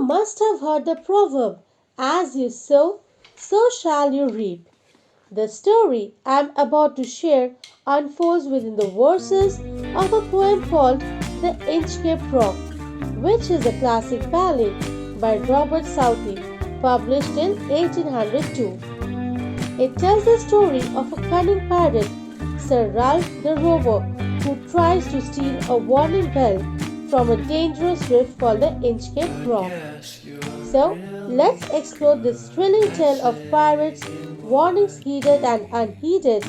must have heard the proverb, as you sow, so shall you reap. The story I am about to share unfolds within the verses of a poem called The Inchcape Rock, which is a classic ballad by Robert Southey, published in 1802. It tells the story of a cunning pirate, Sir Ralph the Rover, who tries to steal a warning bell from a dangerous reef called the Inchcape Rock. So, let's explore this thrilling tale of pirates, warnings heeded and unheeded,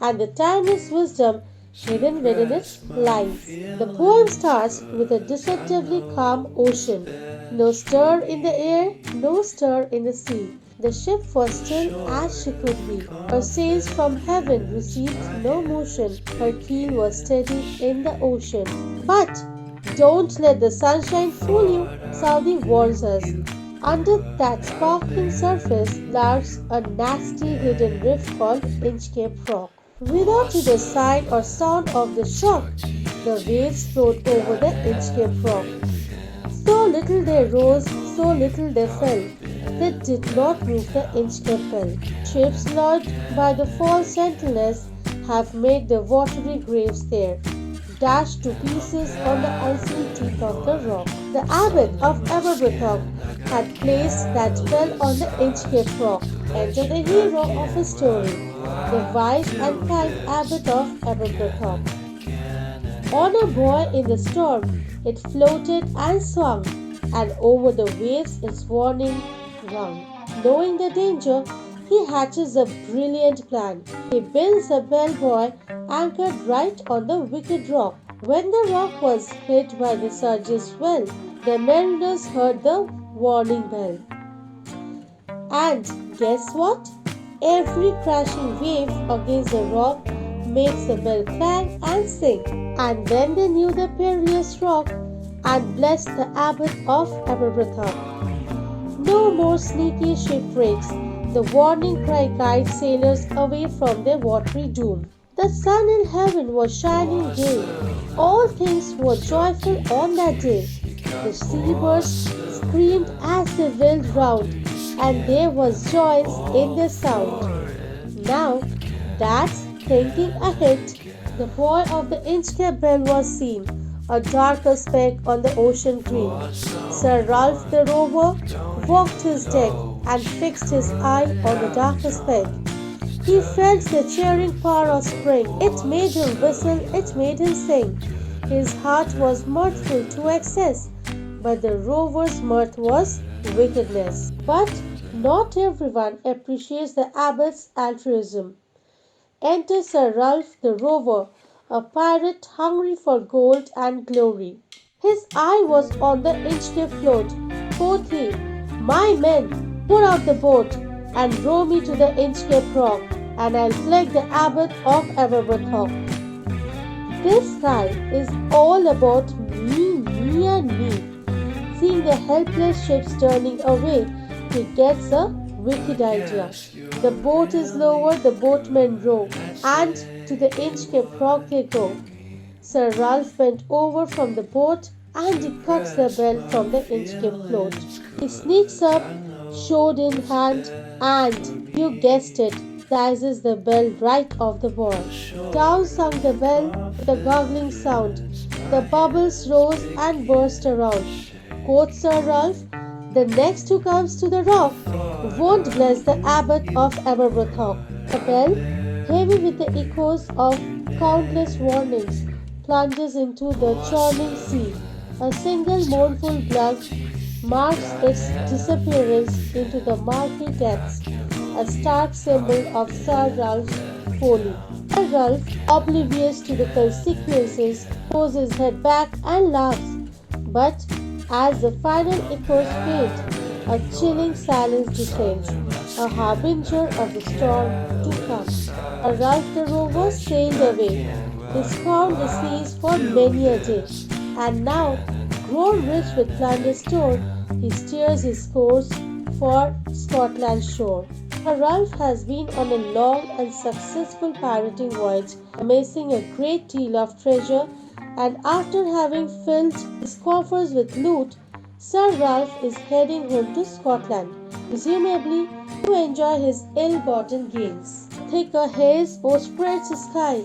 and the timeless wisdom hidden within its lines. The poem starts with a deceptively calm ocean. No stir in the air, no stir in the sea. The ship was still as she could be. Her sails from heaven received no motion. Her keel was steady in the ocean. But don't let the sunshine fool you, Southey warns us. Under that sparkling surface lurks a nasty hidden rift called Inchcape Rock. Without either sign or sound of the shock, the waves flowed over the Inchcape Rock. So little they rose, so little they fell. They did not move the Inchcape bell. Ships lured by the false sentinels have made the watery graves there, dashed to pieces on the unseen teeth of the rock. The abbot of Aberbrothock had placed that bell on the Inchcape Rock. Enter the hero of his story, the wise and kind abbot of Aberbrothock. On a buoy in the storm, it floated and swung, and over the waves its warning rung. Knowing the danger, he hatches a brilliant plan. He builds a bell buoy anchored right on the wicked rock. When the rock was hit by the surge's swell, the mariners heard the warning bell. And guess what? Every crashing wave against the rock makes the bell clang and sing. And then they knew the perilous rock and blessed the abbot of Aberbrothock. No more sneaky shipwrecks. The warning cry guides sailors away from their watery doom. The sun in heaven was shining gay. All things were joyful on that day. The seabirds screamed as they wheeled round, and there was joy in their sound. Now, that's thinking ahead. The buoy of the Inchcape bell was seen, a darker speck on the ocean green. Sir Ralph the Rover walked his deck and fixed his eye on the darker speck. He felt the cheering power of spring. It made him whistle, it made him sing. His heart was mirthful to excess, but the rover's mirth was wickedness. But not everyone appreciates the abbot's altruism. Enter Sir Ralph the Rover, a pirate hungry for gold and glory. His eye was on the Inchcape float. Quoth he, "My men, put out the boat and row me to the Inchcape Rock, and I'll plague the abbot of Aberbrothock." This guy is all about me and me. Seeing the helpless ships turning away, he gets a wicked idea. The boat is lowered, the boatmen row, and to the Inchcape Rock they go. Sir Ralph bent over from the boat and he cuts the bell from the Inchcape float. He sneaks up, sword in hand, and, you guessed it, slices the bell right off the buoy. Down sunk the bell with a gurgling sound. The bubbles rose and burst around. Quoth Sir Ralph, "The next who comes to the rock won't bless the abbot of Aberbrothock." The bell, heavy with the echoes of countless warnings, plunges into the churning sea. A single mournful glug marks its disappearance into the murky depths, a stark symbol of Sir Ralph's folly. Sir Ralph, oblivious to the consequences, throws his head back and laughs. But as the final echoes fade, a chilling silence descends, a harbinger of the storm to come. Sir Ralph the Rover sailed away. He scourged the seas for many a day, and now, grown rich with plunder stored, he steers his course for Scotland's shore. Sir Ralph has been on a long and successful pirating voyage, amassing a great deal of treasure, and after having filled his coffers with loot, Sir Ralph is heading home to Scotland, presumably to enjoy his ill-gotten gains. Thicker haze overspreads the sky.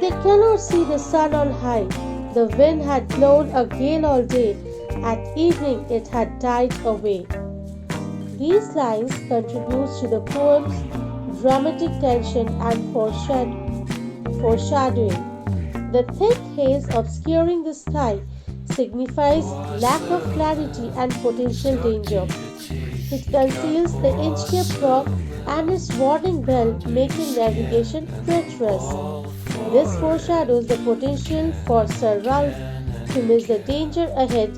They cannot see the sun on high. The wind had blown a gale all day. At evening it had died away. These lines contribute to the poem's dramatic tension and foreshadowing. The thick haze obscuring the sky signifies lack of clarity and potential danger. It conceals the Inchcape Rock and its warning bell, making navigation treacherous. This foreshadows the potential for Sir Ralph to miss the danger ahead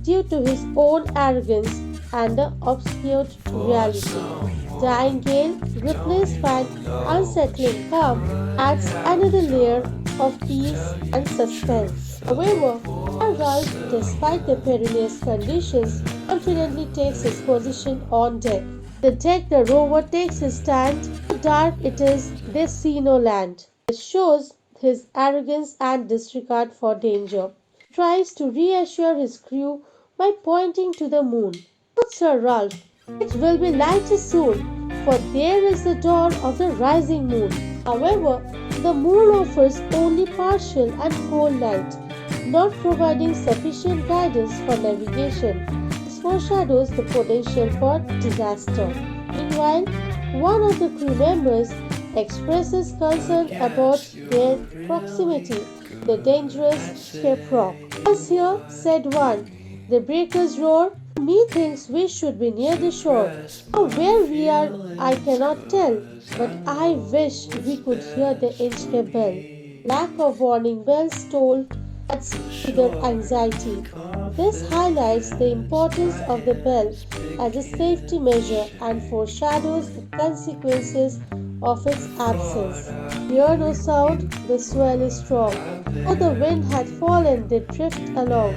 due to his own arrogance and the obscured reality. Dying gale, replaced by unsettling calm, adds another layer of peace and suspense. However, Sir Ralph, despite the perilous conditions, confidently takes his position on deck. The deck the rover takes his stand. So dark it is, they see no land. It shows his arrogance and disregard for danger. He tries to reassure his crew by pointing to the moon. But Sir Ralph, it will be lighter soon, for there is the dawn of the rising moon. However, the moon offers only partial and cold light, not providing sufficient guidance for navigation. This foreshadows the potential for disaster. Meanwhile, one of the crew members expresses concern about their proximity, the dangerous Inchcape Rock. "Us here," said one, "the breakers roar. Methinks we should be near the shore. Now where we are I cannot tell, but I wish we could hear the Inchcape bell." Lack of warning bells tolled adds to their anxiety. This highlights the importance of the bell as a safety measure and foreshadows the consequences of its absence. Hear no sound, the swell is strong. Though the wind had fallen, they drift along.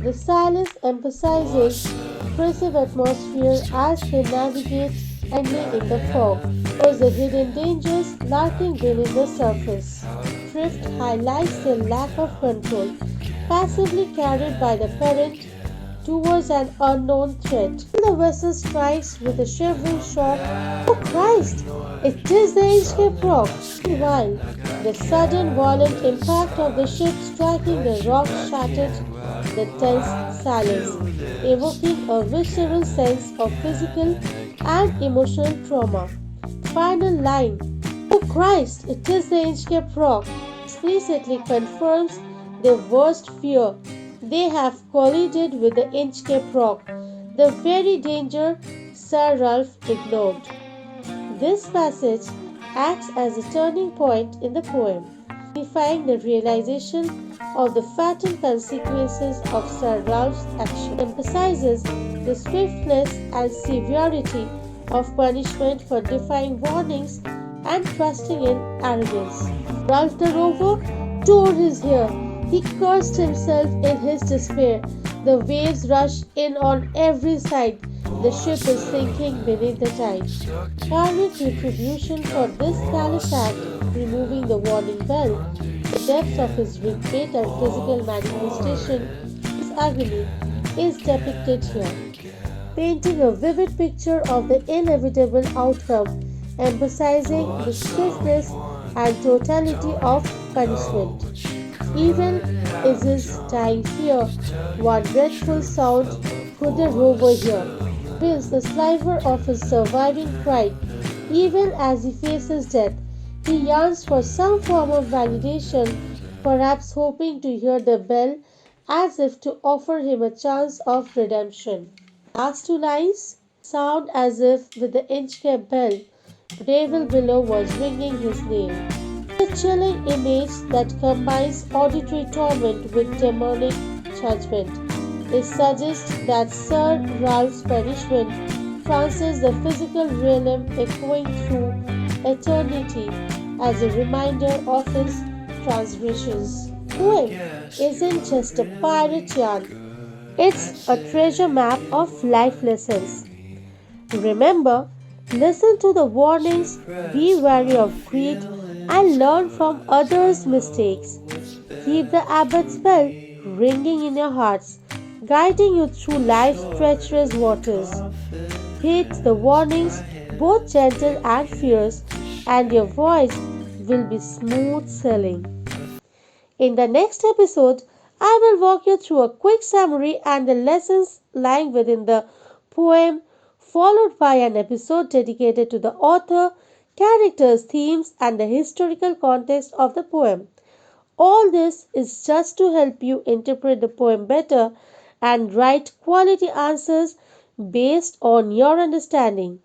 The silence emphasizes oppressive atmosphere as they navigate blindly in the fog. Shows the hidden dangers lurking beneath the surface. Drift highlights the lack of control, passively carried by the current towards an unknown threat. The vessel strikes with a shivering shock. "Oh Christ! It is the Inchcape Rock!" Meanwhile, the sudden violent impact of the ship striking the rock shattered the tense silence, evoking a visceral sense of physical and emotional trauma. Final line, "Oh Christ! It is the Inchcape Rock!" explicitly confirms their worst fear. They have collided with the Inchcape Rock, the very danger Sir Ralph ignored. This passage acts as a turning point in the poem, signifying the realization of the fatal consequences of Sir Ralph's action. It emphasizes the swiftness and severity of punishment for defying warnings and trusting in arrogance. Ralph the Rover tore his hair. He cursed himself in his despair. The waves rush in on every side. The ship is sinking beneath the tide. Karmic retribution for this callous act, removing the warning bell, the depths of his regret and physical manifestation, his agony, is depicted here, painting a vivid picture of the inevitable outcome, emphasizing the swiftness and totality of punishment. Even is his dying fear, one dreadful sound could the rover hear, reveals the sliver of his surviving pride. Even as he faces death, he yearns for some form of validation, perhaps hoping to hear the bell as if to offer him a chance of redemption. Last two lines sound as if with the Inchcape bell, the devil below was ringing his name. A chilling image that combines auditory torment with demonic judgment. It suggests that Sir Ralph's punishment transcends the physical realm, echoing through eternity as a reminder of his transgressions. The poem isn't just a pirate yarn, it's a treasure map of life lessons. Remember, listen to the warnings, be wary of greed, and learn from others' mistakes. Keep the abbot's bell ringing in your hearts. guiding you through life's treacherous waters. Hits the warnings, both gentle and fierce, and your voice will be smooth sailing. In the next episode, I will walk you through a quick summary and the lessons lying within the poem, followed by an episode dedicated to the author, characters, themes, and the historical context of the poem. All this is just to help you interpret the poem better and write quality answers based on your understanding.